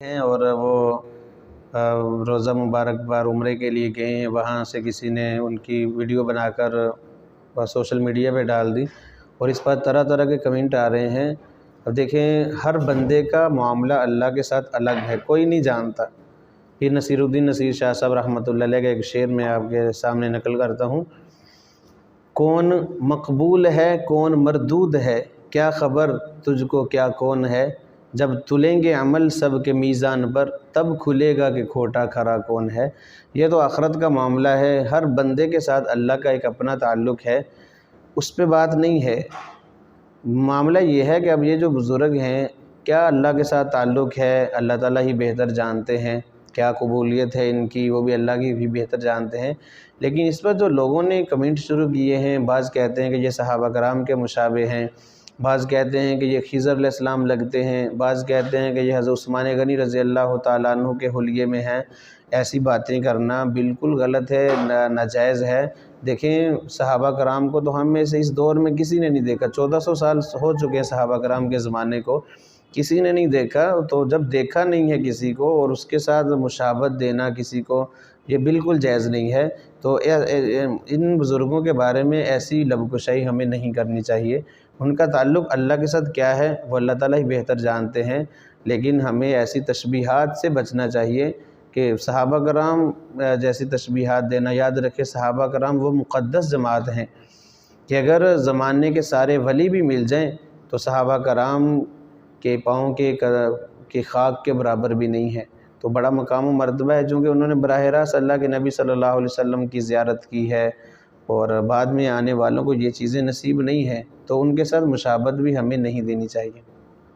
ہیں اور وہ روزہ مبارک بار عمرے کے لیے گئے ہیں، وہاں سے کسی نے ان کی ویڈیو بنا کر سوشل میڈیا پہ ڈال دی اور اس پر طرح طرح کے کمنٹ آ رہے ہیں۔ اب دیکھیں، ہر بندے کا معاملہ اللہ کے ساتھ الگ ہے، کوئی نہیں جانتا۔ پھر نصیر الدین نصیر شاہ صاحب رحمۃ اللہ علیہ کا ایک شعر میں آپ کے سامنے نقل کرتا ہوں: کون مقبول ہے کون مردود ہے، کیا خبر تجھ کو کیا کون ہے، جب تلیں گے عمل سب کے میزان پر، تب کھلے گا کہ کھوٹا کھرا کون ہے۔ یہ تو آخرت کا معاملہ ہے، ہر بندے کے ساتھ اللہ کا ایک اپنا تعلق ہے، اس پہ بات نہیں ہے۔ معاملہ یہ ہے کہ اب یہ جو بزرگ ہیں، کیا اللہ کے ساتھ تعلق ہے، اللہ تعالیٰ ہی بہتر جانتے ہیں، کیا قبولیت ہے ان کی، وہ بھی اللہ کی بھی بہتر جانتے ہیں۔ لیکن اس پر جو لوگوں نے کمنٹ شروع کیے ہیں، بعض کہتے ہیں کہ یہ صحابہ کرام کے مشابہ ہیں، بعض کہتے ہیں کہ یہ خضر علیہ السلام لگتے ہیں، بعض کہتے ہیں کہ یہ حضرت عثمان غنی رضی اللہ تعالیٰ عنہ کے حلیے میں ہیں۔ ایسی باتیں کرنا بالکل غلط ہے، ناجائز ہے۔ دیکھیں، صحابہ کرام کو تو ہم میں سے اس دور میں کسی نے نہیں دیکھا، 1400 سال ہو چکے ہیں صحابہ کرام کے زمانے کو، کسی نے نہیں دیکھا۔ تو جب دیکھا نہیں ہے کسی کو اور اس کے ساتھ مشابہت دینا کسی کو، یہ بالکل جائز نہیں ہے۔ تو ان بزرگوں کے بارے میں ایسی لب کشائی ہمیں نہیں کرنی چاہیے۔ ان کا تعلق اللہ کے ساتھ کیا ہے وہ اللہ تعالیٰ ہی بہتر جانتے ہیں، لیکن ہمیں ایسی تشبیہات سے بچنا چاہیے کہ صحابہ کرام جیسی تشبیہات دینا۔ یاد رکھے، صحابہ کرام وہ مقدس جماعت ہیں کہ اگر زمانے کے سارے ولی بھی مل جائیں تو صحابہ کرام کے پاؤں کے خاک کے برابر بھی نہیں ہے۔ تو بڑا مقام و مرتبہ ہے، چونکہ انہوں نے براہ راست اللہ کے نبی صلی اللہ علیہ وسلم کی زیارت کی ہے اور بعد میں آنے والوں کو یہ چیزیں نصیب نہیں ہیں، تو ان کے ساتھ مشابہت بھی ہمیں نہیں دینی چاہیے۔